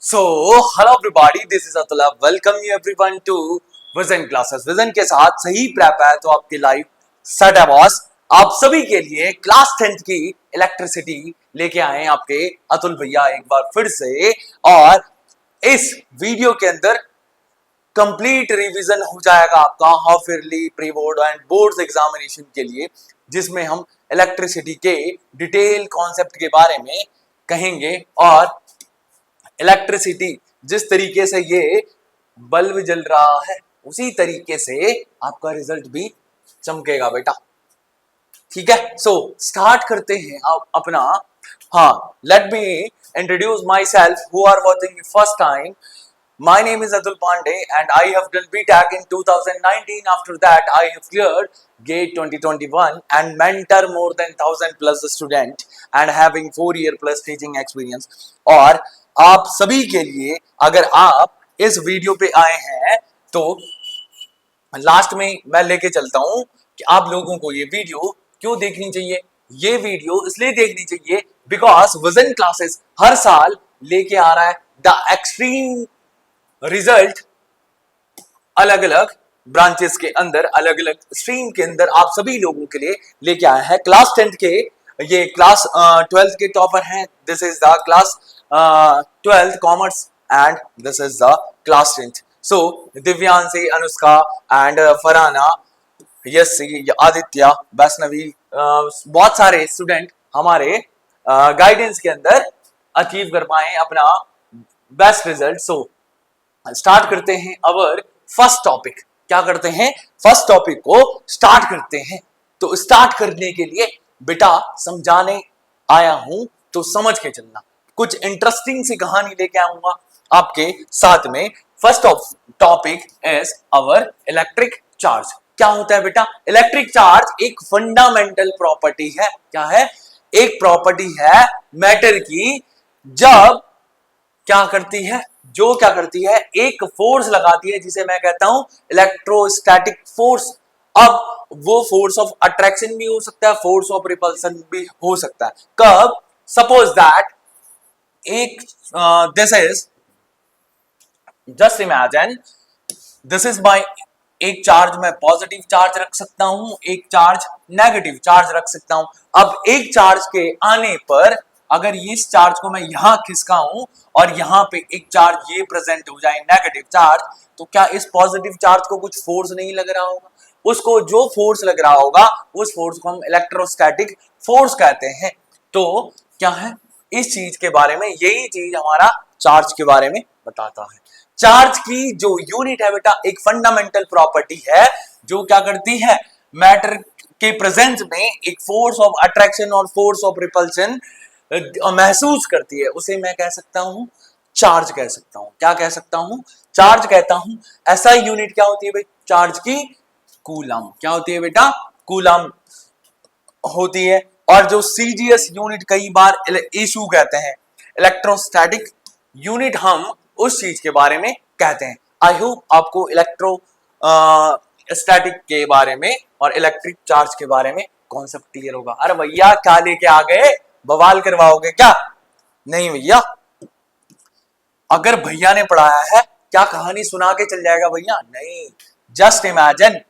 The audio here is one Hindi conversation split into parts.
So, hello everybody, this is Atula. Welcome you everyone to vision classes. Vision के साथ सही प्रेप है तो आपकी लाइफ सेट है बॉस। आप सभी के लिए क्लास 10th की इलेक्ट्रिसिटी लेके आए आपके अतुल भैया एक बार फिर से। और इस वीडियो के अंदर कंप्लीट रिवीजन हो जाएगा आपका half yearly pre board and boards examination के लिए, जिसमें हम इलेक्ट्रिसिटी के डिटेल कॉन्सेप्ट के बारे में कहेंगे और इलेक्ट्रिसिटी जिस तरीके से ये बल्ब जल रहा है उसी तरीके से आपका रिजल्ट भी चमकेगा बेटा। ठीक है, सो स्टार्ट करते हैं आप अपना। हाँ, let me introduce myself who are watching first time. My name is Atul Pandey and I have done BTech in 2019. After that, I have cleared GATE 2021 and mentor more than 1000 plus student and having 4 year plus teaching experience. और आप सभी के लिए अगर आप इस वीडियो पे आए हैं तो लास्ट में मैं लेके चलता हूं कि आप लोगों को ये वीडियो क्यों देखनी चाहिए। ये वीडियो इसलिए देखनी चाहिए बिकॉज विजन क्लासेस हर साल लेके आ रहा है द एक्सट्रीम रिजल्ट। अलग अलग ब्रांचेस के अंदर, अलग अलग स्ट्रीम के अंदर आप सभी लोगों के लिए लेके आया है। क्लास 10th के, ये क्लास 12th के टॉपर हैं। This is the class 12th commerce and this is the class 10th। So Divyanshi, Anushka and Farhana, Yasi, Aditya, Vaishnavi, बहुत सारे स्टूडेंट हमारे गाइडेंस के अंदर अचीव कर पाए अपना बेस्ट रिजल्ट। सो स्टार्ट करते हैं अवर फर्स्ट टॉपिक। क्या करते हैं? फर्स्ट टॉपिक को स्टार्ट करते हैं। तो स्टार्ट करने के लिए बेटा समझाने आया हूं तो समझ के चलना। कुछ इंटरेस्टिंग सी कहानी लेके आऊंगा आपके साथ में। First topic is our electric charge. क्या होता है बेटा? इलेक्ट्रिक चार्ज एक फंडामेंटल प्रॉपर्टी है। क्या है? एक प्रॉपर्टी है मैटर की, जब क्या करती है, जो क्या करती है, एक फोर्स लगाती है जिसे मैं कहता हूं इलेक्ट्रोस्टैटिक फोर्स। अब वो फोर्स ऑफ अट्रैक्शन भी हो सकता है, फोर्स ऑफ रिपल्सन भी हो सकता है। कब? सपोज दैट एक this is, just imagine this is my, एक चार्ज मैं पॉजिटिव चार्ज रख सकता हूं, एक चार्ज नेगेटिव चार्ज रख सकता हूं। अब एक चार्ज के आने पर अगर इस चार्ज को मैं यहां खिसकाऊं और यहां पे एक चार्ज ये प्रेजेंट हो जाए नेगेटिव चार्ज, तो क्या इस पॉजिटिव चार्ज को कुछ फोर्स नहीं लग रहा होगा? उसको जो फोर्स लग रहा होगा उस फोर्स को हम इलेक्ट्रोस्टैटिक फोर्स कहते हैं। तो क्या है इस चीज के बारे में, यही चीज हमारा चार्ज के बारे में बताता है। चार्ज की जो यूनिट है बेटा, एक फंडामेंटल प्रॉपर्टी है जो क्या करती है, मैटर के प्रेजेंस में एक फोर्स ऑफ अट्रैक्शन और फोर्स ऑफ रिपल्शन महसूस करती है, उसे मैं कह सकता हूं चार्ज कह सकता हूं। क्या कह सकता हूं? चार्ज कहता हूं। ऐसा यूनिट क्या होती है भाई चार्ज की? कूलम। क्या होती है बेटा? कूलम होती है। और जो सीजीएस यूनिट कई बार इशू कहते हैं, इलेक्ट्रोस्टैटिक यूनिट, हम उस चीज के बारे में कहते हैं। आई होप आपको इलेक्ट्रो स्टैटिक के बारे में और इलेक्ट्रिक चार्ज के बारे में कॉन्सेप्ट क्लियर होगा। अरे भैया क्या लेके आ गए, बवाल करवाओगे क्या? नहीं भैया, अगर भैया ने पढ़ाया है क्या कहानी सुना के चल जाएगा भैया? नहीं, जस्ट इमेजिन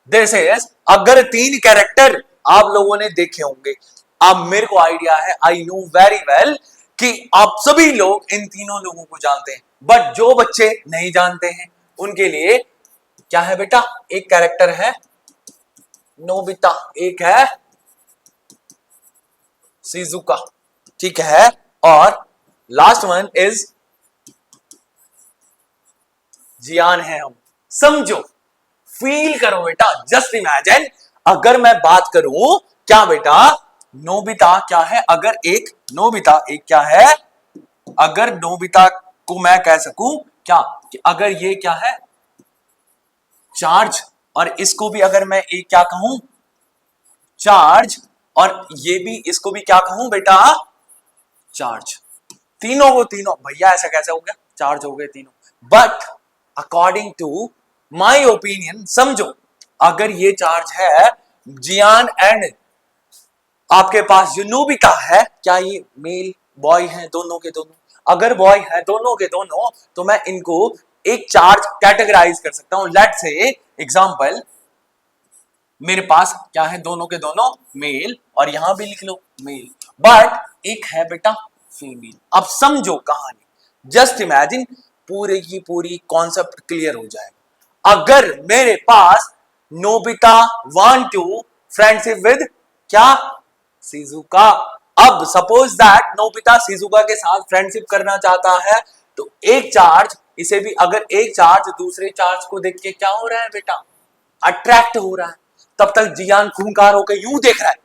दिस इज, अगर 3 कैरेक्टर आप लोगों ने देखे होंगे, अब मेरे को आइडिया है, आई नो वेरी वेल कि आप सभी लोग इन तीनों लोगों को जानते हैं, बट जो बच्चे नहीं जानते हैं उनके लिए क्या है बेटा? एक कैरेक्टर है नोबिता, एक है शिजुका, ठीक है, और लास्ट वन इज जियान है। हम समझो, फील करो बेटा, जस्ट इमेजिन अगर मैं बात करूं, क्या बेटा नोबिता क्या है? अगर एक नोबिता, एक क्या है, अगर नोबिता को मैं कह सकूं क्या कि अगर ये क्या है चार्ज, और इसको भी अगर मैं एक क्या कहूं चार्ज, और ये भी इसको भी क्या कहूं बेटा चार्ज, तीनों को तीनों, भैया ऐसा कैसे हो गया, चार्ज हो गए तीनों। But according to my opinion, समझो अगर ये चार्ज है जियान एंड आपके पास जो नोबिता है, क्या ये मेल बॉय है दोनों के दोनों? अगर बॉय है दोनों के दोनों, तो मैं इनको एक चार्ज कैटेगराइज कर सकता हूं। लेट्स से एग्जांपल, मेरे पास क्या है, दोनों के दोनों मेल, और यहां भी लिख लो मेल, बट एक है बेटा फीमेल। अब समझो कहानी, जस्ट इमेजिन, पूरे की पूरी कॉन्सेप्ट क्लियर हो जाएगा। अगर मेरे पास Nobita want to friendship with क्या, शिजुका। अब सपोज दैट नोबिता शिजुका के साथ फ्रेंडशिप करना चाहता है, तो एक चार्ज इसे भी, अगर एक चार्ज दूसरे चार्ज को देख के क्या हो रहा है बेटा, अट्रैक्ट हो रहा है, तब तक जियान खूंखार होकर यूं देख रहा है,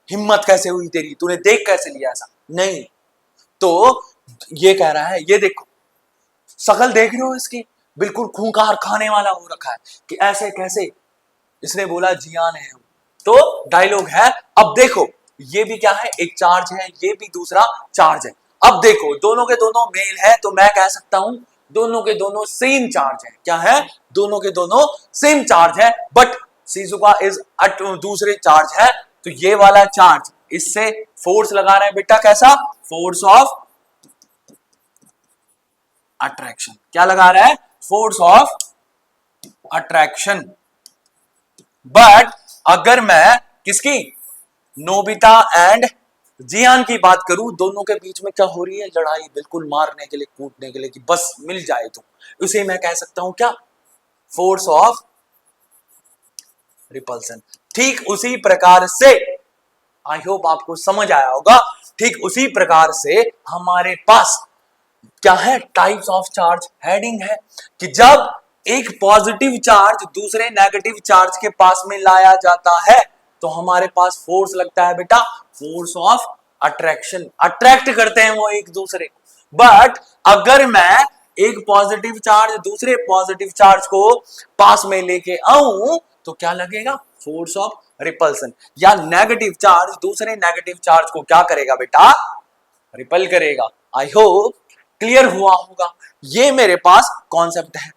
हिम्मत कैसे हुई तेरी, तूने देख कैसे लिया ऐसा, नहीं। तो ये कह रहा है, ये देखो शकल देख रहे हो इसकी, बिल्कुल खूंखार खाने वाला हो रखा है कि ऐसे कैसे, इसने बोला जियान है। तो डायलॉग है, अब देखो ये भी क्या है, एक चार्ज है, ये भी दूसरा चार्ज है। अब देखो दोनों के दोनों मेल है, तो मैं कह सकता हूं दोनों के दोनों सेम चार्ज है। क्या है, दोनों के दोनों सेम चार्ज है, बट शिजुका इज दूसरे चार्ज है, तो ये वाला चार्ज इससे फोर्स लगा रहा है बेटा, कैसा, फोर्स ऑफ अट्रैक्शन। क्या लगा रहा है, फोर्स ऑफ अट्रैक्शन। बट अगर मैं किसकी, नोबिता एंड जियान की बात करूं, दोनों के बीच में क्या हो रही है, लड़ाई, बिल्कुल मारने के लिए, कूटने के लिए कि बस मिल जाए, तो उसे मैं कह सकता हूं क्या, फोर्स ऑफ रिपल्सन। ठीक उसी प्रकार से, आई होप आपको समझ आया होगा, ठीक उसी प्रकार से हमारे पास क्या है, टाइप्स ऑफ चार्ज हेडिंग है कि जब एक पॉजिटिव चार्ज दूसरे नेगेटिव चार्ज के पास में लाया जाता है, तो हमारे पास फोर्स लगता है बेटा, फोर्स ऑफ अट्रैक्शन, अट्रैक्ट करते हैं वो एक दूसरे को। बट अगर मैं एक पॉजिटिव चार्ज दूसरे पॉजिटिव चार्ज को पास में लेके आऊं, तो क्या लगेगा, फोर्स ऑफ रिपल्सन, या नेगेटिव चार्ज दूसरे नेगेटिव चार्ज को क्या करेगा बेटा, रिपल करेगा। आई होप क्लियर हुआ होगा, ये मेरे पास कॉन्सेप्ट है।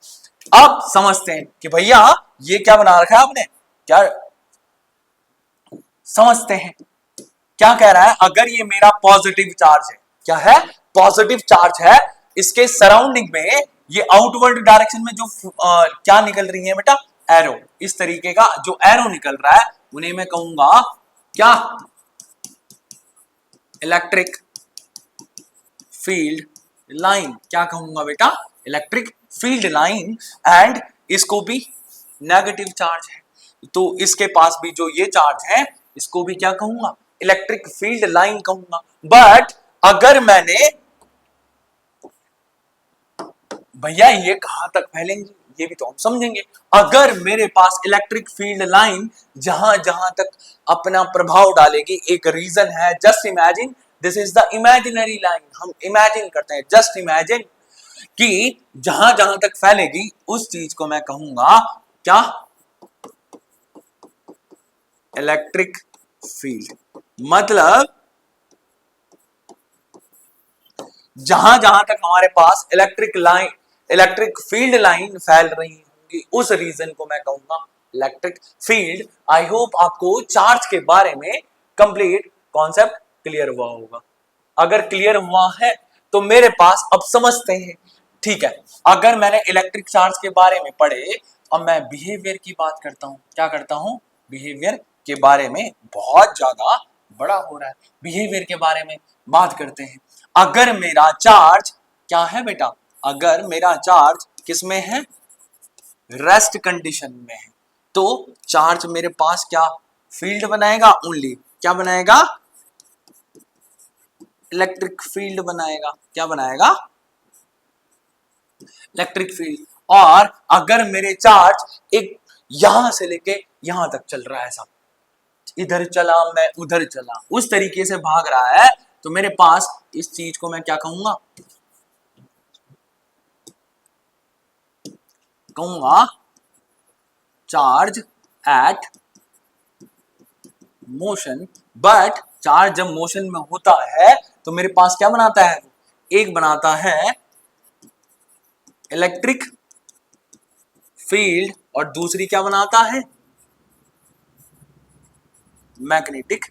अब समझते हैं कि भैया ये क्या बना रखा है आपने, क्या समझते हैं, क्या कह रहा है, अगर ये मेरा पॉजिटिव चार्ज है, क्या है, पॉजिटिव चार्ज है, इसके सराउंडिंग में ये आउटवर्ड डायरेक्शन में जो क्या निकल रही है बेटा, एरो, इस तरीके का जो एरो निकल रहा है, उन्हें मैं कहूंगा क्या, इलेक्ट्रिक फील्ड लाइन। क्या कहूंगा बेटा, इलेक्ट्रिक फील्ड लाइन। एंड इसको भी नेगेटिव चार्ज है, तो इसके पास भी जो ये चार्ज है, इसको भी क्या कहूंगा, इलेक्ट्रिक फील्ड लाइन कहूंगा। बट अगर मैंने, भैया ये कहां तक फैलेंगी, ये भी तो हम समझेंगे। अगर मेरे पास इलेक्ट्रिक फील्ड लाइन जहां जहां तक अपना प्रभाव डालेगी, एक रीजन है, just imagine, this is the imaginary line, हम इमेजिन करते हैं, जस्ट इमेजिन कि जहां जहां तक फैलेगी उस चीज को मैं कहूंगा क्या, इलेक्ट्रिक फील्ड। मतलब जहां जहां तक हमारे पास electric line, electric field line फैल रही होंगी, उस रीजन को मैं कहूंगा इलेक्ट्रिक फील्ड। आई होप आपको चार्ज के बारे में कंप्लीट कॉन्सेप्ट क्लियर हुआ होगा। अगर क्लियर हुआ है तो मेरे पास, अब समझते हैं, ठीक है, अगर मैंने इलेक्ट्रिक चार्ज के बारे में पढ़े, अब मैं बिहेवियर की बात करता हूं। क्या करता हूं, बिहेवियर के बारे में, बहुत ज्यादा बड़ा हो रहा है, बिहेवियर के बारे में बात करते हैं। अगर मेरा चार्ज क्या है बेटा, अगर मेरा चार्ज किस में है, रेस्ट कंडीशन में है, तो चार्ज मेरे पास क्या फील्ड बनाएगा, ओनली क्या बनाएगा, इलेक्ट्रिक फील्ड बनाएगा। क्या बनाएगा, इलेक्ट्रिक फील्ड। और अगर मेरे चार्ज एक यहां से लेके यहां तक चल रहा है, सब इधर चला मैं उधर चला, उस तरीके से भाग रहा है, तो मेरे पास इस चीज को मैं क्या कहूंगा, कहूंगा charge at motion. But charge जब मोशन में होता है तो मेरे पास क्या बनाता है, एक बनाता है इलेक्ट्रिक फील्ड और दूसरी क्या बनाता है, मैग्नेटिक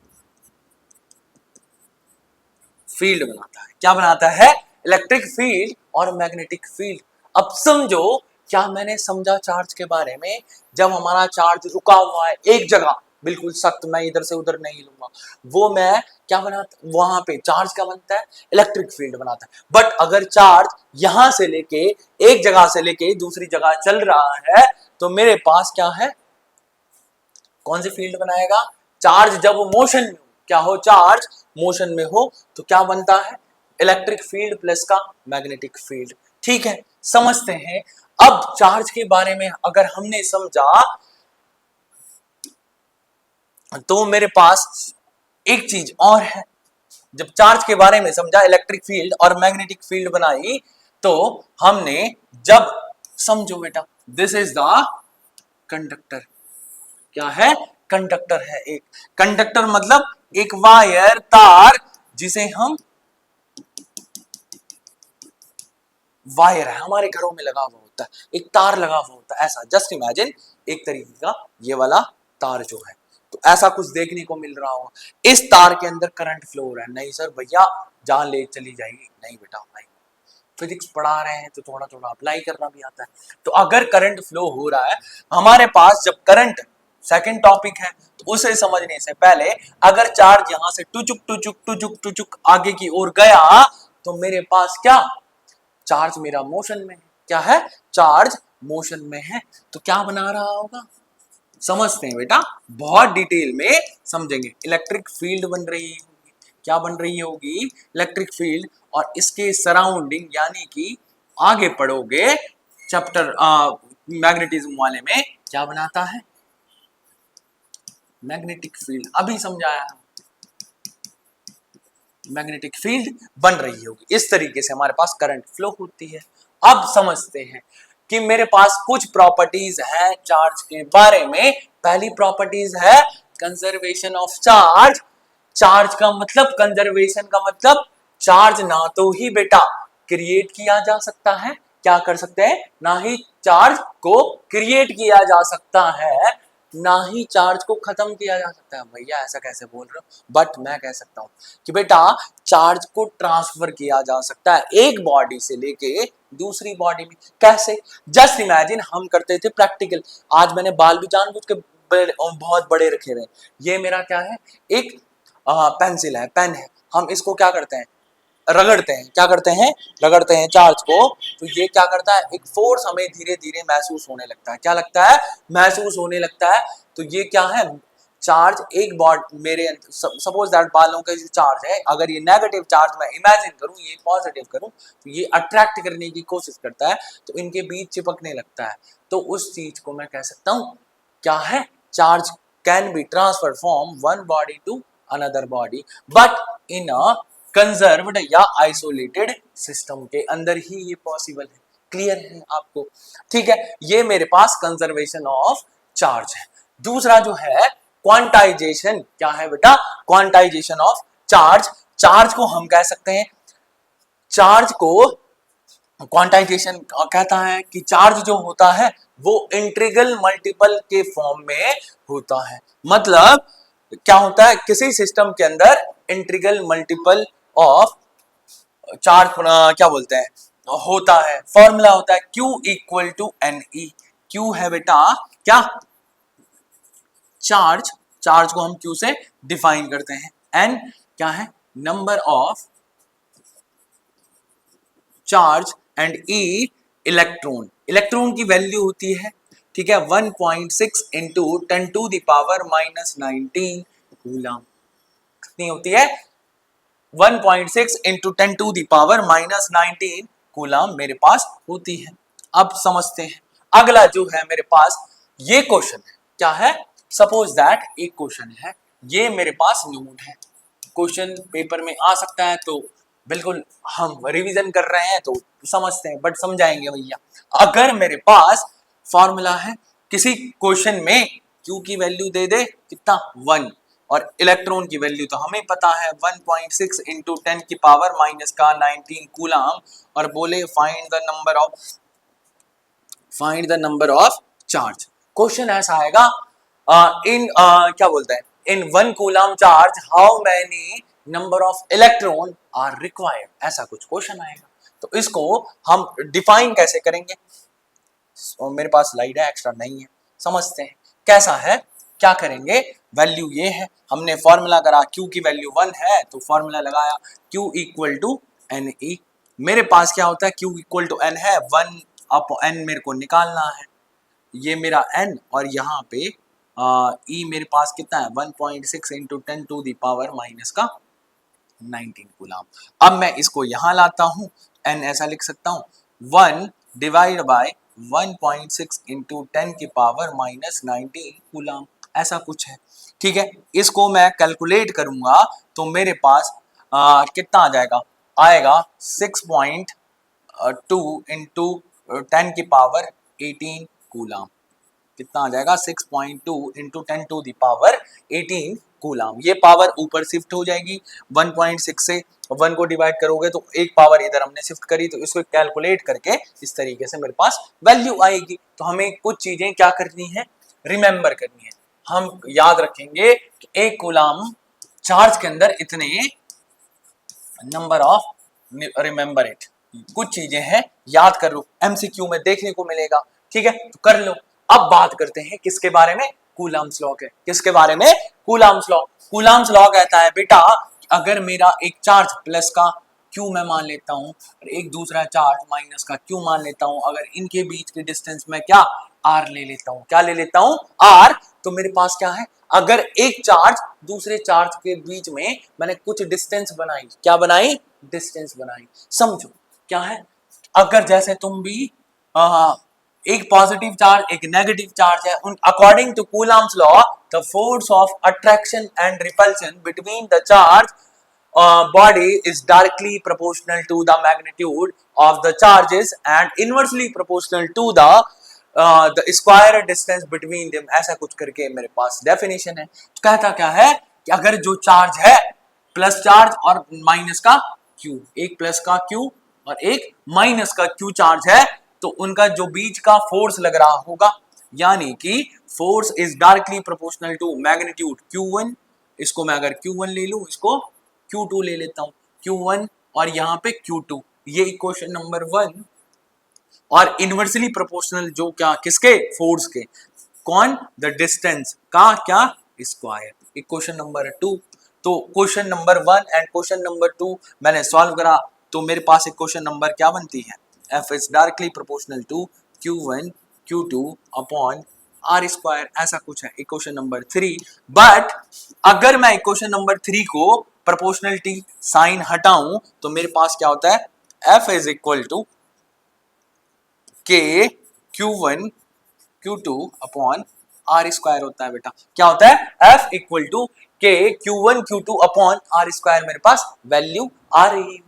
फील्ड बनाता है। क्या बनाता है, इलेक्ट्रिक फील्ड और मैग्नेटिक फील्ड। अब समझो क्या मैंने समझा चार्ज के बारे में। जब हमारा चार्ज रुका हुआ है एक जगह बिल्कुल सख्त, मैं इधर से उधर नहीं लूंगा, वो मैं क्या बनाता, वहां पे चार्ज क्या बनता है, इलेक्ट्रिक फील्ड बनाता है। बट अगर चार्ज यहां से लेके एक जगह से लेके दूसरी जगह चल रहा है तो मेरे पास क्या है, कौन सी फील्ड बनाएगा, चार्ज जब मोशन में क्या हो, चार्ज मोशन में हो तो क्या बनता है, इलेक्ट्रिक फील्ड प्लस का मैग्नेटिक फील्ड। ठीक है, समझते हैं। अब चार्ज के बारे में अगर हमने समझा तो मेरे पास एक चीज और है। जब चार्ज के बारे में समझा, इलेक्ट्रिक फील्ड और मैग्नेटिक फील्ड बनाई, तो हमने जब, समझो बेटा, दिस इज द कंडक्टर। क्या है, कंडक्टर है। एक कंडक्टर मतलब एक वायर, तार, जिसे हम, वायर है हमारे घरों में लगा हुआ होता है, एक तार लगा हुआ होता है ऐसा, जस्ट इमेजिन एक तरीके का ये वाला तार जो है, तो ऐसा कुछ देखने को मिल रहा होगा। इस तार के अंदर करंट फ्लो हो रहा है। नहीं सर भैया जान ले चली जाएगी, नहीं बेटा भाई, फिजिक्स पढ़ा रहे हैं तो थोड़ा थोड़ा अप्लाई करना भी आता है। तो अगर करंट फ्लो हो रहा है हमारे पास, जब करंट सेकंड टॉपिक है, तो उसे समझने से पहले अगर चार्ज यहां से टुचुक टुचुक टुचुक टुचुक आगे की ओर गया तो मेरे पास क्या, चार्ज मेरा मोशन में है। क्या है, चार्ज मोशन में है, तो क्या बना रहा होगा, समझते हैं बेटा, बहुत डिटेल में समझेंगे। इलेक्ट्रिक फील्ड बन रही होगी, क्या बन रही होगी, इलेक्ट्रिक फील्ड, और इसके सराउंडिंग यानी कि आगे पढ़ोगे चैप्टर मैग्नेटिज्म वाले में, क्या बनाता है, मैग्नेटिक फील्ड। अभी समझाया, मैग्नेटिक फील्ड बन रही होगी। इस तरीके से हमारे पास करंट फ्लो होती है। अब समझते हैं कि मेरे पास कुछ प्रॉपर्टीज है चार्ज के बारे में। पहली प्रॉपर्टीज है कंजर्वेशन ऑफ चार्ज। चार्ज का मतलब, कंजर्वेशन का मतलब, चार्ज ना तो ही बेटा क्रिएट किया जा सकता है, क्या कर सकते हैं, ना ही चार्ज को क्रिएट किया जा सकता है, ना ही चार्ज को खत्म किया जा सकता है। भैया ऐसा कैसे बोल रहे हो, बट मैं कह सकता हूं कि बेटा चार्ज को ट्रांसफर किया जा सकता है एक बॉडी से लेके दूसरी बॉडी में। कैसे, जस्ट इमेजिन हम करते थे प्रैक्टिकल, आज मैंने बाल भी जानबूझ के बहुत बड़े रखे हुए। ये मेरा क्या है, एक पेंसिल है, पेन है, हम इसको क्या करते हैं, रगड़ते हैं, क्या करते हैं, रगड़ते हैं चार्ज को, तो ये क्या करता है, एक फोर्स हमें धीरे धीरे महसूस होने लगता है। क्या लगता है, महसूस होने लगता है। तो ये क्या है, चार्ज एक बॉड, मेरे सपोज दैट बालों का जो चार्ज है, अगर ये नेगेटिव चार्ज मैं इमेजिन करूं, ये पॉजिटिव करूं, तो ये अट्रैक्ट करने की कोशिश करता है, तो इनके बीच चिपकने लगता है। तो उस चीज को मैं कह सकता हूं क्या है, charge can be transfer from one body to another body, but in a conserved या आइसोलेटेड सिस्टम के अंदर ही ये पॉसिबल है। क्लियर है आपको, ठीक है। ये मेरे पास कंजर्वेशन ऑफ चार्ज है। दूसरा जो है क्वांटाइजेशन, क्या है बेटा, क्वांटाइजेशन ऑफ चार्ज। चार्ज को हम कह सकते हैं, चार्ज को क्वांटाइजेशन कहता है कि चार्ज जो होता है वो इंटीग्रल मल्टीपल के फॉर्म में होता है। मतलब क्या होता है, किसी सिस्टम के अंदर इंटीग्रल मल्टीपल ऑफ चार्ज क्या बोलते हैं, होता है। फॉर्मूला होता है Q equal to n e. Q है बेटा क्या, चार्ज, चार्ज को हम Q से डिफाइन करते हैं। N क्या है, number of charge, and E electron, electron की वैल्यू होती है, ठीक है, 1.6 into 10 to the power -19 coulomb. कितनी होती है, 1.6 into 10 to the power -19 coulomb मेरे पास होती है। अब समझते हैं अगला जो है मेरे पास, ये क्वेश्चन है, क्या है, सपोज दैट एक क्वेश्चन है, ये मेरे पास नोट है, क्वेश्चन पेपर में आ सकता है, तो बिल्कुल हम रिवीजन कर रहे हैं तो समझते हैं, बट समझाएंगे भैया। अगर मेरे पास फॉर्मूला है, किसी क्वेश्चन में Q की वैल्यू दे दे कितना 1, और इलेक्ट्रॉन की वैल्यू तो हमें पता है 1.6 इंटू 10 की पावर माइनस का 19 कूलम, और बोले find the number of charge. Question ऐसा आएगा, इन क्या बोलते हैं, in 1 coulomb charge how many number of electron are required, ऐसा कुछ क्वेश्चन आएगा। तो इसको हम डिफाइन कैसे करेंगे? मेरे पास स्लाइड है, एक्स्ट्रा नहीं है, समझते हैं कैसा है, क्या करेंगे। वैल्यू ये है, हमने फॉर्मूला करा Q की वैल्यू 1 है तो फॉर्मूला लगाया Q equal to n e. मेरे पास क्या होता है, Q इक्वल टू एन है, 1 अप एन मेरे को निकालना है, ये मेरा n और यहाँ पे ई मेरे पास कितना है 1.6 into 10 to the power minus का 19 कूलम। अब मैं इसको यहाँ लाता हूँ, n ऐसा लिख सकता हूँ 1 डिवाइड बाय 1.6 इंटू 10 की पावर माइनस 19 कूलम, ऐसा कुछ है। ठीक है, इसको मैं कैलकुलेट करूंगा तो मेरे पास कितना आ जाएगा, आएगा 6.2 इंटू 10 की पावर 18 कूलम। कितना आ जाएगा 6.2 into 10 to the power 18 coulomb. ये पावर ऊपर शिफ्ट हो जाएगी, 1.6 से 1 को डिवाइड करोगे तो एक पावर इधर हमने शिफ्ट करी, तो इसको कैलकुलेट करके इस तरीके से मेरे पास वैल्यू आएगी। तो हमें कुछ चीजें क्या करनी है, रिमेंबर करनी है। हम याद रखेंगे कि एक कूलम चार्ज के अंदर इतने नंबर ऑफ, रिमेंबर इट, कुछ चीजें हैं याद कर लो, एमसीक्यू में देखने को मिलेगा। ठीक है, तो कर लो। अब बात करते हैं किसके बारे में, कूलम्स लॉ के। किसके बारे में, कूलम्स लॉ। कूलम्स लॉ कहता है बेटा अगर मेरा एक चार्ज प्लस का क्यू मैं मान लेता हूं और एक दूसरा चार्ज माइनस का क्यू मान लेता हूं, अगर इनके बीच के डिस्टेंस में क्या आर ले लेता हूं, क्या ले लेता हूं आर, तो मेरे पास क्या है, अगर एक चार्ज दूसरे चार्ज के बीच में मैंने कुछ डिस्टेंस बनाई, क्या बनाई, डिस्टेंस बनाई। समझो क्या है, अगर जैसे तुम भी एक पॉजिटिव चार्ज एक नेगेटिव चार्ज है, उन according to Coulomb's law the force of attraction and repulsion between the charge body is directly proportional to the magnitude of the charges and inversely proportional to the square distance between them, ऐसा कुछ करके मेरे पास डेफिनेशन है। तो कहता क्या है कि अगर जो चार्ज है प्लस चार्ज और माइनस का क्यू, एक प्लस का क्यू और एक माइनस का क्यू चार्ज है, तो उनका जो बीच का फोर्स लग रहा होगा, यानी कि force is directly proportional to magnitude Q1, इसको मैं अगर Q1 ले लूं, इसको Q2 ले लेता हूं, Q1 और यहाँ पे Q2, ये इक्वेशन नंबर 1। और इनवर्सली प्रोपोर्शनल जो क्या, किसके, फोर्स के, कौन, द डिस्टेंस का क्या, स्क्वायर, इक्वेशन नंबर 2। तो question number 1 and question number 2 मैंने सॉल्व करा, तो मेरे पास इक्वेशन नंबर क्या बनती है, F is directly proportional to Q1 Q2 upon r square, ऐसा कुछ है इक्वेशन नंबर 3। बट अगर मैं इक्वेशन नंबर 3 को प्रोपोर्शनलिटी साइन हटाऊं तो मेरे पास क्या होता है, F इज इक्वल टू के Q1 Q2 upon r square होता है। बेटा क्या होता है, F इक्वल टू के Q1 Q2 upon r square, मेरे पास वैल्यू आ रही होगी।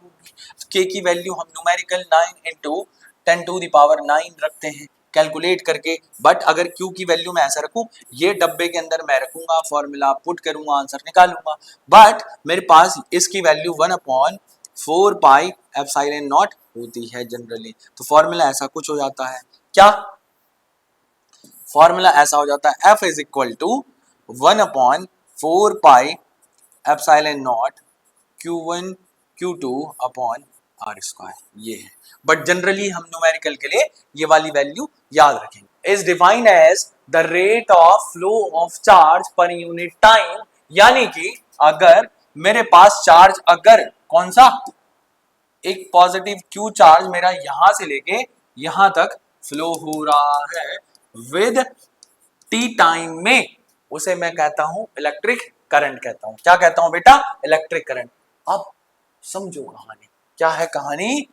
के की वैल्यू हम numerical 9 into 10 to the power 9 रखते हैं कैलकुलेट करके। बट अगर Q की वैल्यू मैं ऐसा रखूं, ये डब्बे के अंदर मैं रखूंगा, फॉर्मूला पुट करूंगा, आंसर निकालूंगा। बट मेरे पास इसकी value 1 upon 4 pi epsilon not होती है जनरली। तो फॉर्मूला ऐसा कुछ हो जाता है, क्या फॉर्मूला ऐसा हो जाता है, F is equal to 1 upon 4 pi epsilon naught Q1 Q2 upon r square, ये है। बट जनरली हम न्यूमेरिकल के लिए ये वाली वैल्यू याद रखेंगे। Is defined as the rate of flow of charge per unit time, यानी कि अगर मेरे पास चार्ज, अगर कौन सा, एक पॉजिटिव Q चार्ज मेरा यहां से लेके यहां तक फ्लो हो रहा है विद टी टाइम में, उसे मैं कहता हूं इलेक्ट्रिक करंट कहता हूं। क्या कहता हूं बेटा, इलेक्ट्रिक करंट। अब समझो कहानी, क्या है कहानी,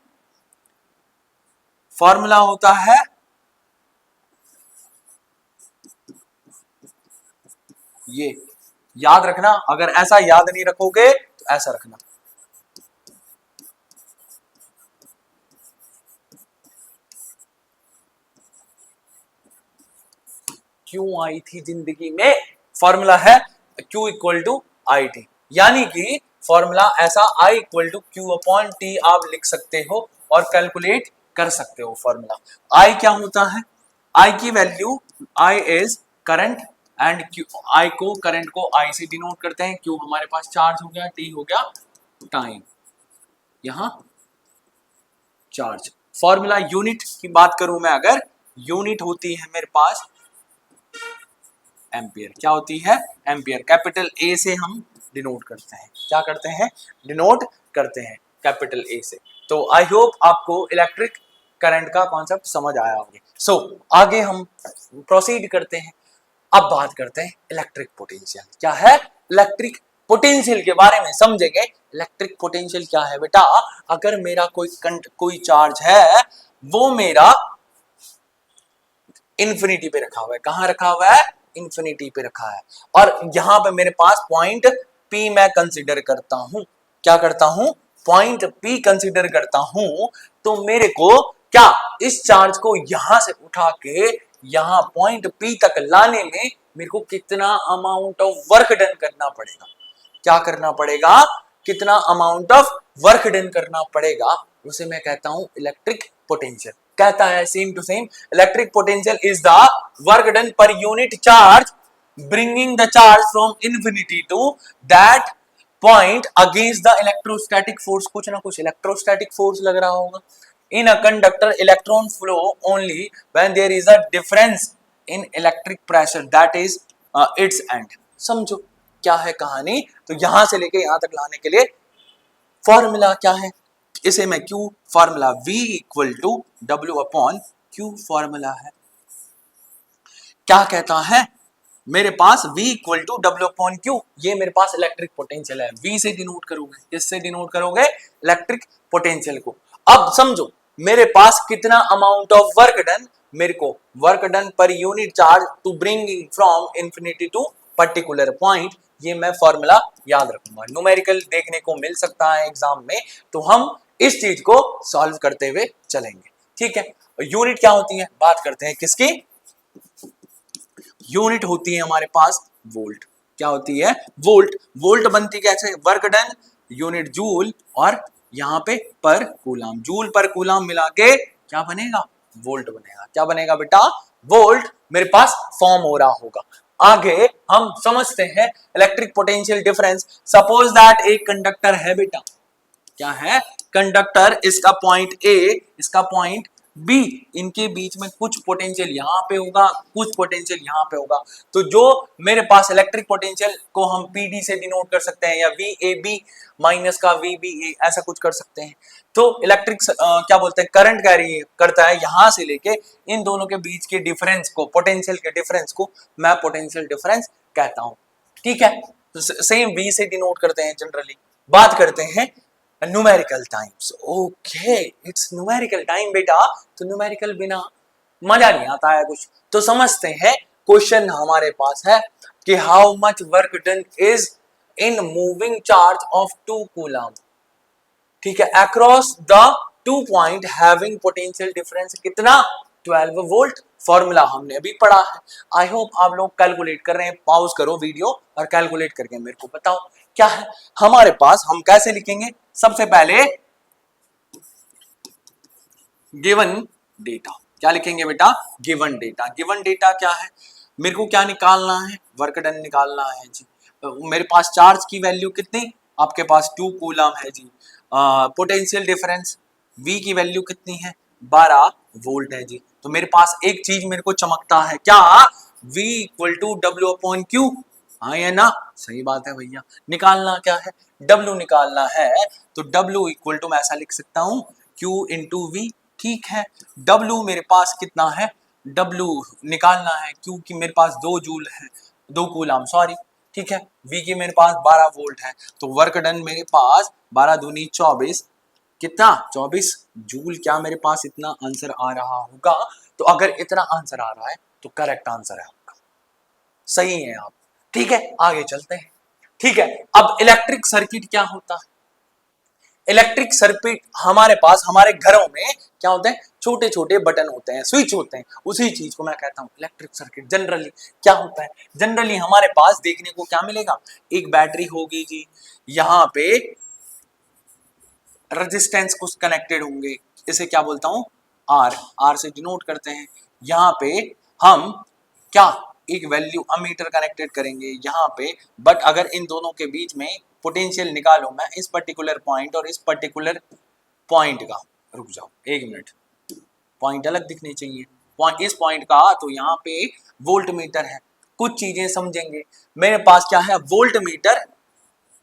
फॉर्मूला होता है ये, याद रखना, अगर ऐसा याद नहीं रखोगे तो ऐसा रखना, क्यों आई थी जिंदगी में, फॉर्मूला है Q equal to I t, यानी कि फॉर्मूला ऐसा I equal to q upon t आप लिख सकते हो और कैलकुलेट कर सकते हो। फॉर्मूला I क्या होता है, I की value, I is current and Q, I को करंट को I से डिनोट करते हैं, Q हमारे पास चार्ज हो गया, T हो गया टाइम, यहां चार्ज। फॉर्मूला यूनिट की बात करूं मैं, अगर यूनिट होती है मेरे पास एम्पियर। क्या होती है? एम्पियर। कैपिटल ए से हम डिनोट करते हैं। क्या करते हैं? डिनोट करते हैं कैपिटल ए से। तो आई होप आपको इलेक्ट्रिक करंट का कॉन्सेप्ट समझ आया होगा। सो आगे हम प्रोसीड करते हैं। अब बात करते हैं इलेक्ट्रिक पोटेंशियल। क्या है? इलेक्ट्रिक पोटेंशियल के बारे में समझेंगे। इलेक्ट्रिक पोटेंशियल क्या है बेटा? अगर मेरा कोई चार्ज है, वो मेरा इन्फिनिटी पे रखा हुआ है। कहां रखा हुआ है? इन्फिनिटी पे रखा है। और यहां पे मेरे पास पॉइंट पी मैं कंसीडर करता हूं। क्या करता हूं? पॉइंट पी कंसीडर करता हूं। तो मेरे को क्या इस चार्ज को यहां से उठा के यहां पॉइंट पी तक लाने में मेरे को कितना अमाउंट ऑफ वर्क डन करना पड़ेगा? क्या करना पड़ेगा? कितना अमाउंट ऑफ वर्क डन करना पड़ेगा, उसे मैं कहता हूं इलेक्ट्रिक पोटेंशियल। कहता है same to same, electric potential is the work done per unit charge bringing the charge from infinity to that point against the electrostatic force. कुछ ना कुछ इलेक्ट्रोस्टैटिक फोर्स लग रहा होगा। In a conductor electron flow only when there is a difference in electric pressure that is its end. समझो क्या है कहानी। तो यहां से लेके यहां तक लाने के लिए फॉर्मूला क्या है? इसे मैं q formula V equal to डब्ल्यू अपॉन क्यू फॉर्मूला है। क्या कहता है? मेरे पास V इक्वल टू डब्ल्यू अपॉन क्यू, ये मेरे पास इलेक्ट्रिक पोटेंशियल है। V से डिनोट करोगे, किससे डिनोट करोगे? इलेक्ट्रिक पोटेंशियल को। अब समझो मेरे पास कितना अमाउंट ऑफ वर्क डन, मेरे को work done per unit charge to bring from infinity to particular point, ये मैं फॉर्मूला याद रखूंगा। न्यूमेरिकल देखने को मिल सकता है एग्जाम में, तो हम इस चीज को सॉल्व करते हुए चलेंगे। ठीक है, यूनिट क्या होती है? बात करते हैं किसकी? यूनिट होती है हमारे पास वोल्ट। क्या होती है? वोल्ट। वोल्ट बनती कैसे? वर्क डन यूनिट जूल और यहां पे पर कूलाम। जूल पर कूलाम मिला के क्या बनेगा? वोल्ट बनेगा। क्या बनेगा बेटा? वोल्ट मेरे पास फॉर्म हो रहा होगा। आगे हम समझते हैं electric potential difference. Suppose that एक कंडक्टर है बेटा। क्या है? कंडक्टर, इसका पॉइंट ए, इसका पॉइंट बी, इनके बीच में कुछ पोटेंशियल यहां पे होगा, कुछ पोटेंशियल यहां पे होगा। तो जो मेरे पास इलेक्ट्रिक पोटेंशियल को हम पीडी से डिनोट कर सकते हैं, या वी ए बी माइनस का वी बी ए, ऐसा कुछ कर सकते हैं। तो इलेक्ट्रिक क्या बोलते हैं? करंट कैरी करता है यहां से लेके इन दोनों के बीच के डिफरेंस को, पोटेंशियल के डिफरेंस को मैं पोटेंशियल डिफरेंस कहता हूं। ठीक है, तो सेम वी से डिनोट करते हैं जनरली। बात करते हैं numerical times. Okay, it's numerical time बेटा। तो न्यूमेरिकल बिना मजा नहीं आता है कुछ। तो समझते हैं, क्वेश्चन हमारे पास है कि how much work done is in moving charge of 2 coulomb. ठीक है, across the 2 point having potential difference कितना? 12 वोल्ट। फॉर्मूला हमने अभी पढ़ा है। आई होप आप लोग कैलकुलेट कर रहे हैं। पॉज करो वीडियो और कैलकुलेट करके मेरे को बताओ क्या है हमारे पास। हम कैसे लिखेंगे? सबसे पहले गिवन डेटा। क्या लिखेंगे बेटा? Given data. गिवन डेटा क्या है? मेरे को क्या निकालना है? वर्क डन निकालना है जी। मेरे पास चार्ज की वैल्यू कितनी? आपके पास 2 कूलम है जी। पोटेंशियल डिफरेंस V की वैल्यू कितनी है? 12 वोल्ट है जी। तो मेरे पास एक चीज मेरे को चमकता है, क्या? V इक्वल टू डब्ल्यू अपॉन क्यू। हाँ या ना? सही बात है भैया। निकालना क्या है? W निकालना है। तो W इक्वल टू मैं ऐसा लिख सकता हूं, Q इंटू V। ठीक है, W मेरे पास कितना है? W निकालना है, क्योंकि मेरे पास 2 जूल है, 2 कूलम सॉरी। ठीक है, V की मेरे पास 12 वोल्ट है। तो वर्क डन मेरे पास 12 दूनी 24, कितना? 24 जूल। क्या मेरे पास इतना आंसर आ रहा होगा? तो अगर इतना आंसर आ रहा है तो करेक्ट आंसर है आपका, सही है आप। ठीक है, आगे चलते हैं। ठीक है, अब इलेक्ट्रिक सर्किट क्या होता है? इलेक्ट्रिक सर्किट हमारे पास, हमारे घरों में क्या होते हैं? छोटे छोटे बटन होते हैं, स्विच होते हैं। उसी चीज को मैं कहता हूं इलेक्ट्रिक सर्किट। जनरली क्या होता है? जनरली हमारे पास देखने को क्या मिलेगा? एक बैटरी होगी जी, यहाँ पे रेजिस्टेंस कुछ कनेक्टेड होंगे, इसे क्या बोलता हूं? आर। आर से डिनोट करते हैं। यहाँ पे हम क्या एक वैल्यू अमीटर कनेक्टेड करेंगे यहाँ पे। बट अगर इन दोनों के बीच में पोटेंशियल निकालूं मैं इस पर्टिकुलर पॉइंट और इस पर्टिकुलर पॉइंट का, रुक जाओ एक मिनट, पॉइंट अलग दिखने चाहिए। इस पॉइंट का तो यहाँ पे वोल्ट मीटर है। कुछ चीजें समझेंगे। मेरे पास क्या है, वोल्ट मीटर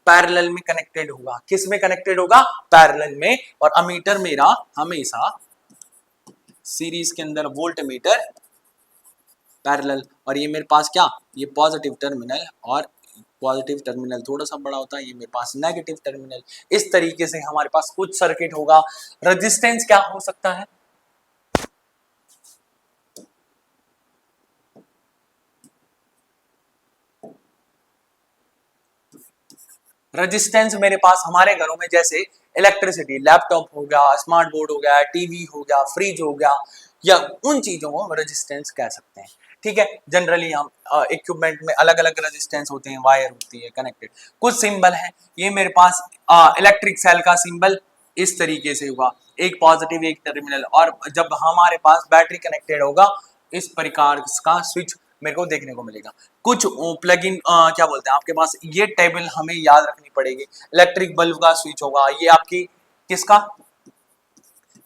पैरेलल में कनेक्टेड होगा। किस में कनेक्टेड होगा, पैरेलल में। और अमीटर मेरा हमेशा सीरीज के अंदर, वोल्ट मीटर पैरेलल। और ये मेरे पास क्या, ये पॉजिटिव टर्मिनल, और पॉजिटिव टर्मिनल थोड़ा सा बड़ा होता है, ये मेरे पास नेगेटिव टर्मिनल। इस तरीके से हमारे पास कुछ सर्किट होगा। रेजिस्टेंस क्या हो सकता है, रेजिस्टेंस मेरे पास हमारे घरों में जैसे इलेक्ट्रिसिटी, लैपटॉप हो गया, स्मार्ट बोर्ड हो गया, टीवी हो गया, फ्रिज हो गया, या उन चीजों को रेजिस्टेंस कह सकते हैं। ठीक है, जनरली हम इक्विपमेंट में अलग अलग रेजिस्टेंस होते हैं, वायर होती है कनेक्टेड। कुछ सिंबल है, ये मेरे पास इलेक्ट्रिक सेल का सिंबल इस तरीके से होगा, एक पॉजिटिव एक टर्मिनल। और जब हमारे पास बैटरी कनेक्टेड होगा, इस प्रकार का स्विच मेरे को देखने को मिलेगा। कुछ प्लग इन क्या बोलते हैं आपके पास, ये टेबल हमें याद रखनी पड़ेगी। इलेक्ट्रिक बल्ब का स्विच होगा, ये आपकी किसका,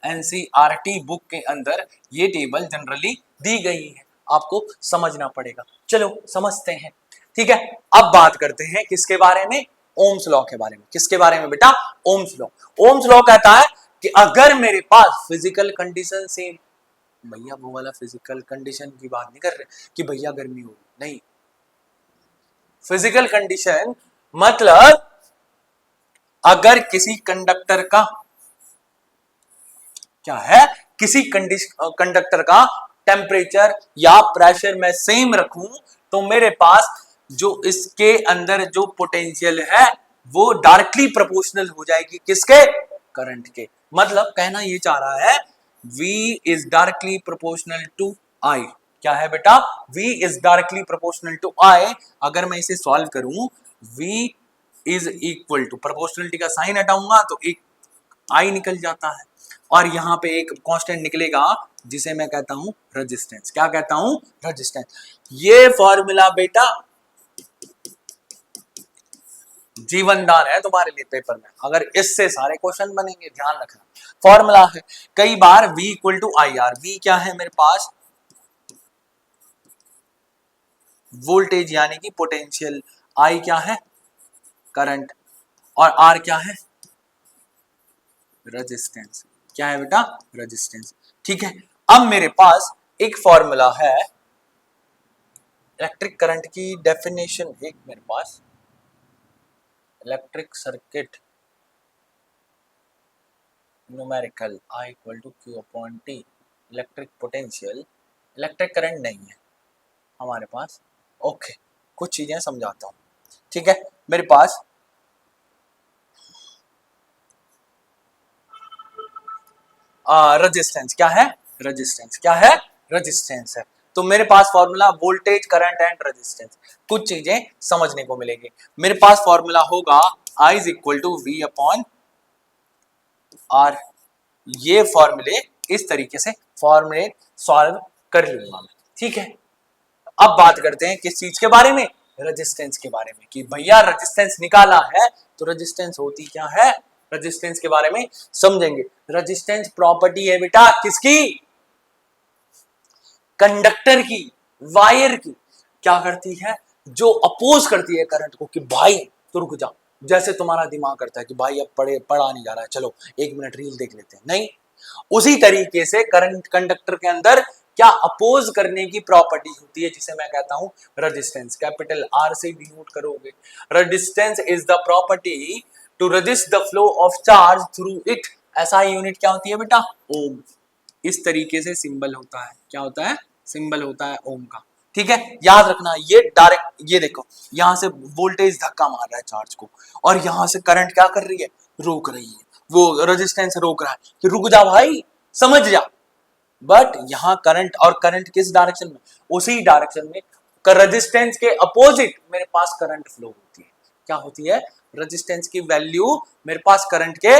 एनसीईआरटी बुक के अंदर ये टेबल जनरली दी गई है, आपको समझना पड़ेगा। चलो समझते हैं। ठीक है, अब बात करते हैं किसके बारे में, ओम्स लॉ के बारे में। किसके बारे में बेटा, ओम्स लॉ। ओम्स लॉ कहता है कि अगर मेरे पास फिजिकल कंडीशन सेम, भैया वो वाला फिजिकल कंडीशन की बात नहीं कर रहे कि भैया गर्मी हो, नहीं। फिजिकल कंडीशन मतलब अगर किसी कंडक्टर का क्या है, किसी कंडक्टर का टेम्परेचर या प्रेशर मैं सेम रखूं, तो मेरे पास जो इसके अंदर जो पोटेंशियल है वो डायरेक्टली प्रोपोर्शनल हो जाएगी किसके, करंट के। मतलब कहना ये चाह रहा है V is directly proportional to I। क्या है बेटा, V is directly proportional to I। अगर मैं इसे सॉल्व करूं, V is equal to, proportionality का साइन हटाऊंगा तो एक I निकल जाता है, और यहां पे एक कांस्टेंट निकलेगा जिसे मैं कहता हूं रेजिस्टेंस। क्या कहता हूं, रेजिस्टेंस। ये फॉर्मूला बेटा जीवनदान है तुम्हारे लिए पेपर में, अगर इससे सारे क्वेश्चन बनेंगे, ध्यान रखना। फॉर्मूला है कई बार V equal to I R. V क्या है मेरे पास, वोल्टेज यानी कि पोटेंशियल, I क्या है, करंट, और R क्या है, रेजिस्टेंस। क्या है बेटा, रेजिस्टेंस। ठीक है, अब मेरे पास एक फॉर्मूला है इलेक्ट्रिक करंट की डेफिनेशन, एक मेरे पास electric circuit numerical I equal to Q upon T, electric potential, electric current नहीं है हमारे पास। ओके, कुछ चीजें समझाता हूं। ठीक है, मेरे पास रेजिस्टेंस क्या है, रेजिस्टेंस क्या है, रेजिस्टेंस है। तो मेरे पास formula voltage, current and resistance, कुछ चीजें समझने को मिलेगी। मेरे पास फॉर्मूला होगा I is equal to V upon R। ये फॉर्मूले इस तरीके से फॉर्मूले सॉल्व कर लूंगा मैं। ठीक है, अब बात करते हैं किस चीज के बारे में, रेजिस्टेंस के बारे में, कि भैया रेजिस्टेंस निकाला है तो रेजिस्टेंस होती क्या है, रेजिस्टेंस के बारे में समझेंगे। रेजिस्टेंस प्रॉपर्टी है बेटा किसकी, कंडक्टर की, वायर की। क्या करती है, जो अपोज करती है करंट को कि भाई तो रुक जा। जैसे तुम्हारा दिमाग करता है कि भाई अब पढ़ा नहीं जा रहा है, चलो 1 मिनट रील देख लेते हैं, नहीं। उसी तरीके से करंट कंडक्टर के अंदर क्या अपोज करने की प्रॉपर्टी होती है, जिसे मैं कहता हूं रेजिस्टेंस। कैपिटल R से डिनोट करोगे। Resistance is the property to resist the flow of charge through it. SI unit क्या होती है बेटा, ओम। इस तरीके से सिंबल होता है, क्या होता है, सिंबल होता है ओम का। ठीक है, याद रखना। ये डायरेक्ट, ये देखो यहां से वोल्टेज धक्का मार रहा है चार्ज को, और यहां से करंट क्या कर रही है, रोक रही है। वो रेजिस्टेंस रोक रहा है कि रुक जा भाई, समझ जा। बट यहाँ करंट, और करंट किस डायरेक्शन में, उसी डायरेक्शन में। रेजिस्टेंस के अपोजिट मेरे पास करंट फ्लो होती है। क्या होती है, रेजिस्टेंस की वैल्यू मेरे पास करंट के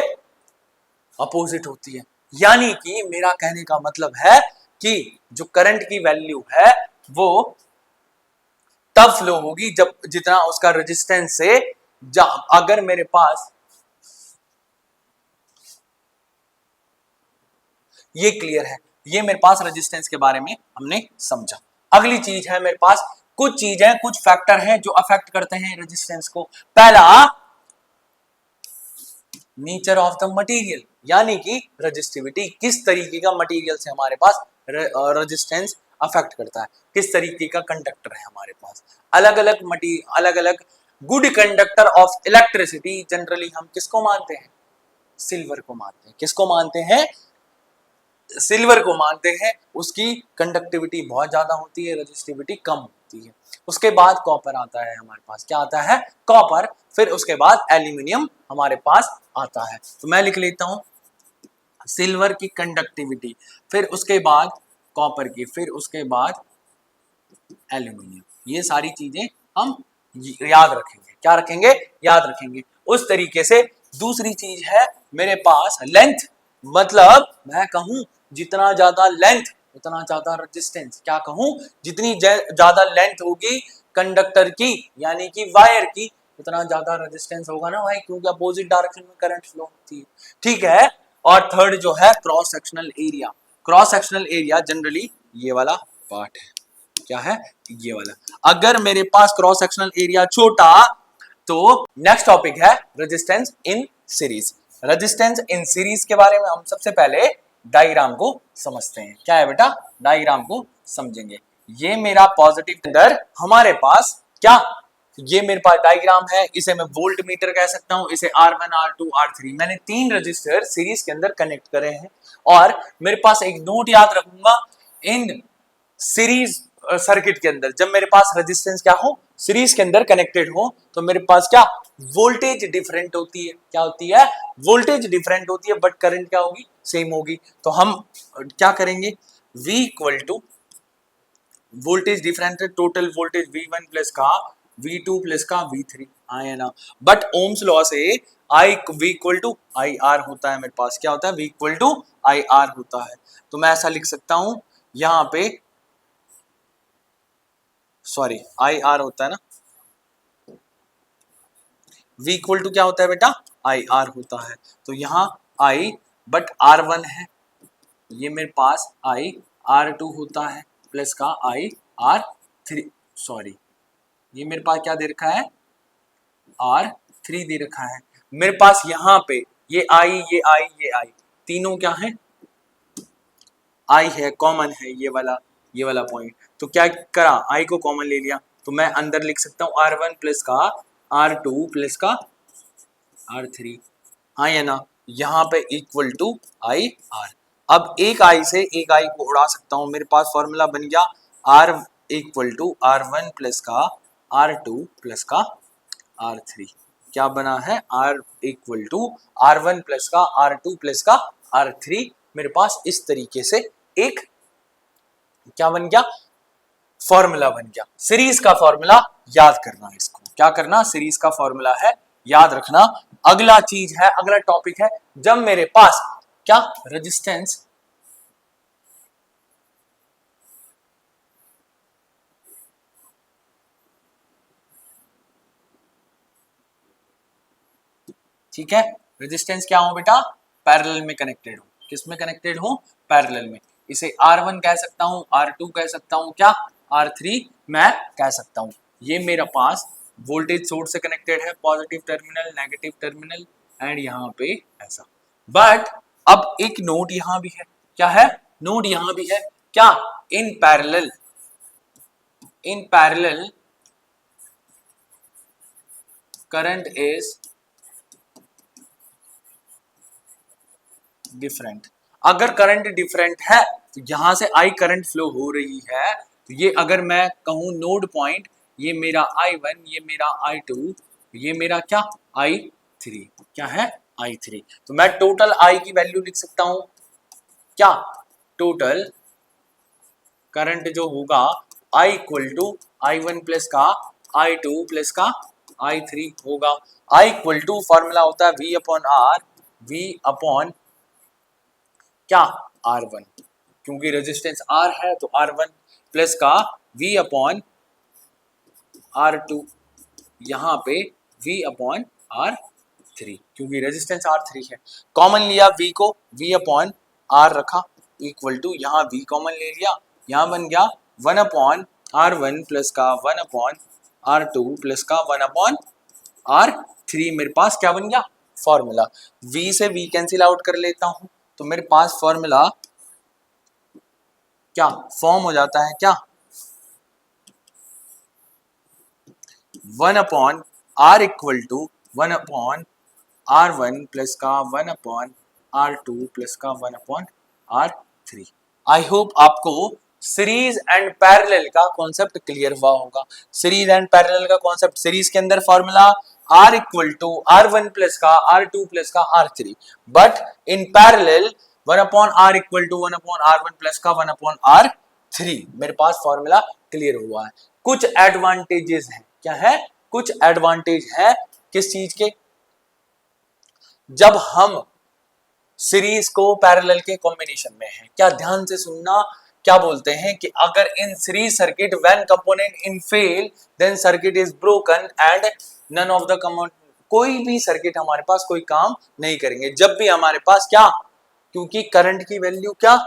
अपोजिट होती है। यानी कि मेरा कहने का मतलब है कि जो करंट की वैल्यू है वो तब फ्लो होगी जब जितना उसका रेजिस्टेंस से, अगर मेरे पास ये क्लियर है। ये मेरे पास रेजिस्टेंस के बारे में हमने समझा। अगली चीज है मेरे पास, कुछ चीजें, कुछ फैक्टर हैं जो अफेक्ट करते हैं रेजिस्टेंस को। पहला, नेचर ऑफ द मटेरियल, यानी कि रेजिस्टिविटी, किस तरीके का मटेरियल से हमारे पास रेजिस्टेंस अफेक्ट करता है, किस तरीके का कंडक्टर है हमारे पास। अलग अलग good conductor of electricity generally हम किसको मानते हैं? सिल्वर को मानते हैं। किसको मानते हैं? सिल्वर को मानते हैं। उसकी कंडक्टिविटी बहुत ज्यादा होती है, रेजिस्टिविटी कम होती है। उसके बाद कॉपर आता है हमारे पास। क्या आता है? कॉपर। फिर उसके बाद एल्यूमिनियम हमारे पास आता है। तो मैं लिख लेता हूं सिल्वर की कंडक्टिविटी, फिर उसके बाद कॉपर की, फिर उसके बाद एल्यूमिनियम। ये सारी चीजें हम याद रखेंगे। क्या रखेंगे? याद रखेंगे। उस तरीके से दूसरी चीज है मेरे पास लेंथ, मतलब मैं कहूं जितना ज्यादा लेंथ उतना ज्यादा रेजिस्टेंस। क्या कहूं? जितनी ज्यादा लेंथ होगी कंडक्टर की, यानी कि वायर की, उतना ज्यादा रेजिस्टेंस होगा ना भाई, क्योंकि अपोजिट डायरेक्शन में करंट फ्लो होती है। ठीक है। और थर्ड जो है cross sectional area. Cross sectional area generally ये वाला पार्ट है। क्या है? ये वाला। अगर मेरे पास क्रॉस सेक्शनल एरिया छोटा, तो नेक्स्ट टॉपिक है resistance in series. Resistance in series के बारे में हम सबसे पहले डायग्राम को समझते हैं। क्या है बेटा? डायग्राम को समझेंगे। ये मेरा पॉजिटिव अंदर हमारे पास क्या, ये मेरे पास डायग्राम है, इसे मैं वोल्ट मीटर कह सकता हूं, इसे R1, R2, R3, मैंने 3 रजिस्टर सीरीज के अंदर कनेक्ट करे हैं। और मेरे पास एक नोट याद रखूंगा, इन सीरीज सर्किट के अंदर जब मेरे पास रेजिस्टेंस क्या हो, सीरीज के अंदर कनेक्टेड हो, तो मेरे पास क्या, वोल्टेज डिफरेंट होती है। क्या होती है? वोल्टेज डिफरेंट होती है, बट करंट क्या होगी? सेम होगी। तो हम क्या करेंगे? V equal to voltage different है, टोटल वोल्टेज V1 प्लस का V2 प्लस का V3 आया ना। बट ओम्स लॉ से V इक्वल टू IR होता है मेरे पास। क्या होता है? V इक्वल टू IR होता है। तो मैं ऐसा लिख सकता हूं यहां पे, सॉरी IR होता है ना, V इक्वल टू क्या होता है बेटा? IR होता है। तो यहाँ I बट R1 है, ये मेरे पास I R2 होता है प्लस का I R3, सॉरी ये मेरे पास क्या दे रखा है? R3 दे रखा है। मेरे पास यहाँ पे ये I, ये I, ये I, तीनों क्या है? I है, कॉमन है ये वाला पॉइंट। तो क्या करा? I को कॉमन ले लिया, तो मैं अंदर लिख सकता हूँ R1 प्लस का R2 प्लस का R3। हाँ या ना? यहाँ पे इक्वल टू IR। अब एक I से एक I को उड़ा सकता हूँ। मेरे पास फॉर्मूला बन गया R equal to R1 plus का R2 प्लस का R3। क्या बना है? R equal to R1 plus का R2 प्लस का R3। मेरे पास इस तरीके से एक क्या बन गया? फॉर्मूला बन गया। सीरीज का फॉर्मूला याद करना है इसको। क्या करना? सीरीज का फॉर्मूला है, याद रखना। अगला चीज है, अगला टॉपिक है, जब मेरे पास क्या, रेजिस्टेंस ठीक है, रेजिस्टेंस क्या हो बेटा? पैरेलल में कनेक्टेड हो। किस में कनेक्टेड हो? पैरेलल में। इसे R1 कह सकता हूं, R2 कह सकता हूं, क्या R3 मैं कह सकता हूं। ये मेरा पास वोल्टेज सोर्स से कनेक्टेड है, positive terminal, negative terminal, and यहाँ पे ऐसा। बट अब एक नोट यहां भी है। क्या है? नोट यहां भी है। क्या? In parallel current is different. अगर करंट डिफरेंट है तो यहां से आई करंट फ्लो हो रही है, तो ये अगर मैं कहूं नोड पॉइंट, ये मेरा I1, ये मेरा I2, ये मेरा क्या I3। क्या है? I3। तो मैं टोटल I की वैल्यू लिख सकता हूं। क्या? टोटल करंट जो होगा I equal to I1 plus का I2 प्लस का I3 होगा। I इक्वल टू फॉर्मूला होता है V upon R, V upon क्या R1, क्योंकि रेजिस्टेंस R है तो R1 प्लस का V अपॉन R2, यहाँ पे V अपॉन R3, क्योंकि रेजिस्टेंस R3 है। कॉमन लिया V को, V अपॉन R रखा, इक्वल टू, यहाँ v कॉमन ले लिया, यहाँ बन गया 1/r1 प्लस का 1/r2 प्लस का 1/r3। मेरे पास क्या बन गया फॉर्मूला, v से v कैंसिल आउट कर लेता हूं तो मेरे पास फॉर्मूला क्या फॉर्म हो जाता है, क्या 1/r equal to 1/r1 plus का 1/r2 प्लस का 1/r3। आई होप आपको सीरीज एंड पैरेलल का कॉन्सेप्ट क्लियर हुआ होगा। सीरीज एंड पैरेलल का कॉन्सेप्ट, सीरीज के अंदर formula r equal to r1 plus का r2 प्लस का r3, but in parallel 1/r equal to 1/r1 plus का 1/r3। मेरे पास फॉर्मूला क्लियर हुआ है। कुछ एडवांटेजेस हैं, क्या है, कुछ एडवांटेज है किस चीज के, जब हम सीरीज को पैरेलल के कॉम्बिनेशन में है। क्या, ध्यान से सुनना, क्या बोलते हैं कि अगर in series circuit when component in fail then circuit is broken and none of the component, कोई भी सर्किट हमारे पास कोई काम नहीं करेंगे जब भी हमारे पास क्या, क्योंकि करंट की वैल्यू क्या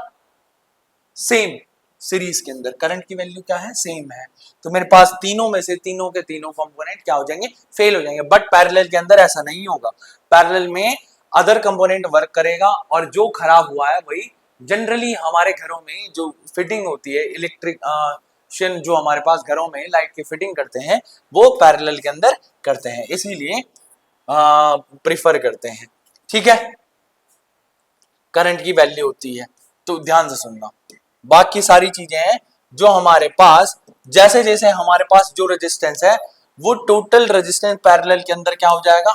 सेम, सीरीज के अंदर करंट की वैल्यू क्या है सेम है, तो मेरे पास तीनों में से तीनों के तीनों कंपोनेंट क्या हो जाएंगे, फेल हो जाएंगे। बट पैरेलल के अंदर ऐसा नहीं होगा, पैरेलल में अदर कंपोनेंट वर्क करेगा और जो खराब हुआ है वही, जनरली हमारे घरों में जो फिटिंग होती है इलेक्ट्रिक जो हमारे पास घरों में लाइट की फिटिंग करते हैं वो पैरेलल के अंदर करते हैं, इसीलिए प्रिफर करते हैं। ठीक है, करंट की वैल्यू होती है, तो ध्यान से सुनना। बाकी सारी चीजें हैं जो हमारे पास, जैसे जैसे हमारे पास जो रेजिस्टेंस है वो टोटल रेजिस्टेंस पैरेलल के अंदर क्या हो जाएगा,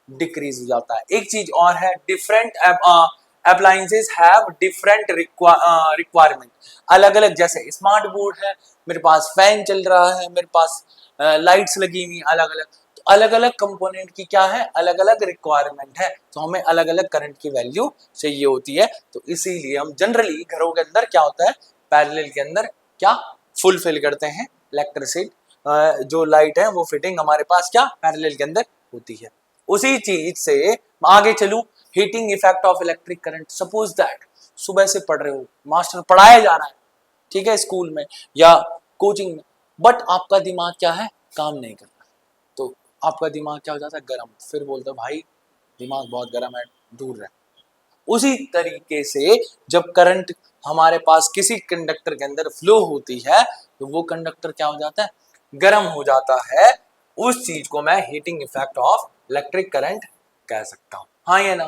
डिक्रीज हो जाता है। एक चीज और है, different appliances have different requirement, अलग अलग, जैसे स्मार्ट बोर्ड है, मेरे पास फैन चल रहा है, मेरे पास लाइट्स लगी हुई अलग अलग, तो अलग अलग कंपोनेंट की क्या है, अलग अलग रिक्वायरमेंट है, तो हमें अलग अलग करंट की वैल्यू चाहिए होती है, तो इसीलिए हम जनरली घरों के अंदर क्या होता है, पैरेलल के अंदर क्या फुलफिल करते हैं, इलेक्ट्रिसिटी जो लाइट है वो फिटिंग हमारे पास क्या पैरेलल के अंदर होती है। उसी चीज से आगे चलूं, heating effect of electric current, suppose that सुबह से पढ़ रहे हो, मास्टर पढ़ाया जा रहा है, ठीक है, स्कूल में या कोचिंग में, बट आपका दिमाग क्या है, काम नहीं कर रहा, तो आपका दिमाग क्या हो जाता है, गर्म, फिर बोलते हो भाई दिमाग बहुत गर्म है, दूर रहे। उसी तरीके से जब करंट हमारे पास किसी कंडक्टर के अंदर फ्लो होती है तो वो कंडक्टर क्या हो जाता है, गर्म हो जाता है, उस चीज को मैं heating effect of electric current कह सकता हूं, हाँ या ना,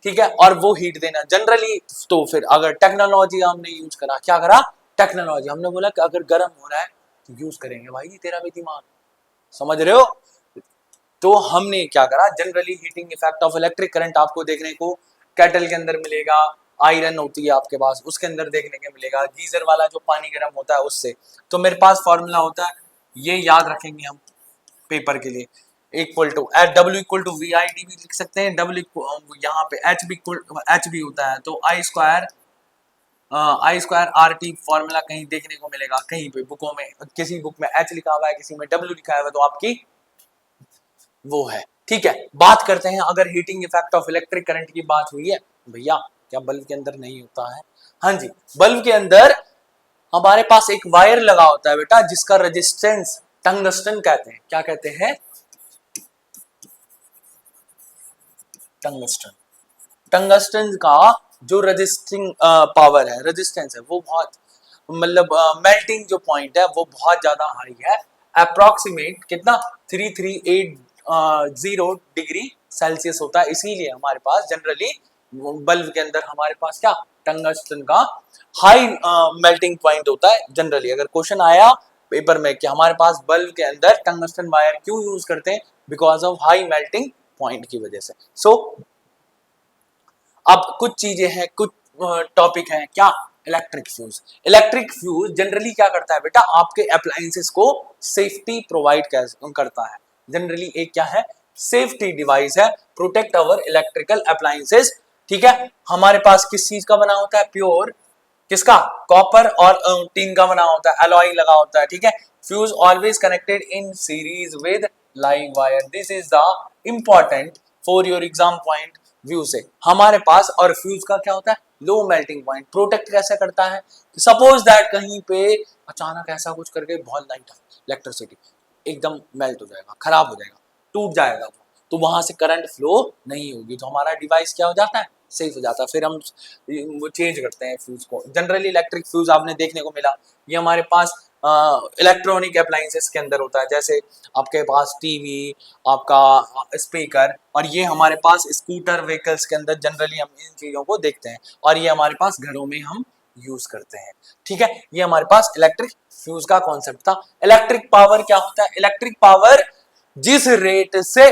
ठीक है। और वो हीट देना जनरली, तो फिर अगर टेक्नोलॉजी हमने यूज करा, क्या करा, टेक्नोलॉजी, हमने बोला कि अगर गर्म हो रहा है तो यूज करेंगे, भाई तेरा भी दिमाग, समझ रहे हो, तो हमने क्या करा, generally heating effect of electric current आपको देखने को केटल के अंदर मिलेगा, आयरन होती है आपके पास उसके अंदर देखने के मिलेगा, गीजर वाला जो पानी गर्म होता है उससे, तो मेरे पास फॉर्मूला होता है, ये याद रखेंगे हम पेपर के लिए, equal to W equal to VID भी लिख सकते हैं, W यहाँ पे H भी होता है, तो I स्क्वायर RT फॉर्मूला कहीं देखने को मिलेगा, कहीं पे बुकों में, किसी बुक में H लिखा हुआ है, किसी में W लिखा हुआ है, तो आपकी वो है, ठीक है। बात करते हैं, अगर heating effect of electric current की बात हुई है भैया, क्या बल्ब के अंदर नहीं होता है, हाँ जी, बल्ब के अंदर हमारे पास एक वायर लगा होता है बेटा, जिसका रेजिस्टेंस टंगस्टन कहते हैं, क्या कहते हैं, टंगस्टन। टंगस्टन का जो रजिस्टिंग पावर है, रेजिस्टेंस है, वो बहुत, मतलब मेल्टिंग जो पॉइंट है वो बहुत ज्यादा हाई है, अप्रोक्सीमेट कितना 3380 डिग्री सेल्सियस होता है, इसीलिए हमारे पास जनरली बल्ब के अंदर हमारे पास क्या टंगस्टन का हाई मेल्टिंग पॉइंट होता है। जनरली अगर क्वेश्चन आया पेपर में कि हमारे पास बल्ब के अंदर टंगस्टन वायर क्यों यूज करते हैं, because of high melting point की वजह से। सो अब कुछ चीजें हैं, कुछ टॉपिक हैं, क्या, electric fuse. Electric fuse generally क्या करता है बेटा, आपके अप्लायंसेस को सेफ्टी प्रोवाइड करता है, जनरली एक क्या है, सेफ्टी डिवाइस है, प्रोटेक्ट अवर इलेक्ट्रिकल अप्लायंसेस, ठीक है। हमारे पास किस चीज का बना होता है, प्योर किसका, कॉपर और टीन का बना होता है, अलॉय लगा होता है, ठीक है। Fuse always connected in series with live wire, this is the important for your exam point view से, हमारे पास, और फ्यूज का क्या होता है, लो मेल्टिंग पॉइंट। प्रोटेक्ट कैसे करता है? सपोज दैट कहीं पे अचानक ऐसा कुछ करके बहुत लाइट है, इलेक्ट्रिसिटी एकदम मेल्ट हो जाएगा, खराब हो जाएगा, टूट जाएगा, तो वहां से करंट फ्लो नहीं होगी, तो हमारा डिवाइस क्या हो जाता है? सेफ हो जाता है। फिर हम चेंज करते हैं फ्यूज को। जनरली इलेक्ट्रिक फ्यूज आपने देखने को मिला, ये हमारे पास इलेक्ट्रॉनिक अप्लायंसेस के अंदर होता है, जैसे आपके पास टीवी, आपका स्पीकर, और ये हमारे पास स्कूटर व्हीकल्स के अंदर जनरली हम इन चीजों को देखते हैं, और ये हमारे पास घरों में हम यूज करते हैं। ठीक है, ये हमारे पास इलेक्ट्रिक फ्यूज का कॉन्सेप्ट था। इलेक्ट्रिक पावर क्या होता है? इलेक्ट्रिक पावर जिस रेट से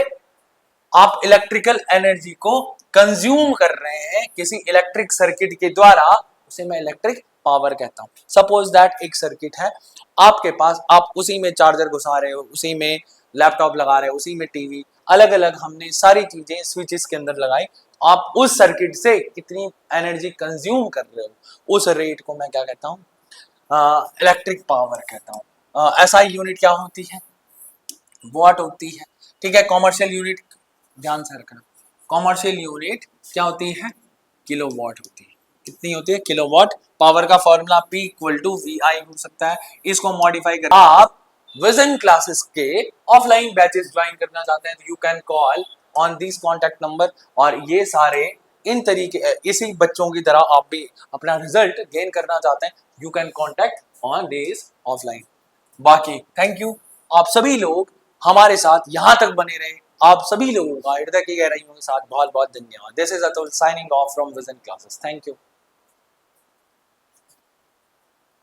आप इलेक्ट्रिकल एनर्जी को कंज्यूम कर रहे हैं किसी इलेक्ट्रिक सर्किट के द्वारा, उसे मैं इलेक्ट्रिक पावर कहता हूं। सपोज दैट एक सर्किट है आपके पास, आप उसी में चार्जर घुसा रहे हो, उसी में लैपटॉप लगा रहे हो, उसी में टीवी, अलग अलग हमने सारी चीजें स्विचेस के अंदर लगाई, आप उस सर्किट से कितनी एनर्जी कंज्यूम कर रहे हो, उस रेट को मैं क्या कहता हूँ? इलेक्ट्रिक पावर कहता हूँ। ऐसा यूनिट क्या होती है? वॉट होती है। ठीक है, कॉमर्शियल यूनिट ध्यान से रखना, कॉमर्शियल यूनिट क्या होती है? किलोवाट होती है। कितनी होती है? किलोवाट। पावर का formula P equal to VI हो सकता है। इसको मॉडिफाई कर आप विजन क्लासेस के ऑफलाइन बैचेस ज्वाइन करना चाहते हैं तो you can call on this contact number, और ये सारे इन तरीके इसी बच्चों की तरह आप भी अपना रिजल्ट गेन करना चाहते हैं, you can contact on this offline. बाकी थैंक यू, आप सभी लोग हमारे साथ यहाँ तक बने रहे, आप सभी लोगों का हृदय की गहराइयों के साथ बहुत बहुत धन्यवाद। This is Atul signing off from vision classes. Thank you.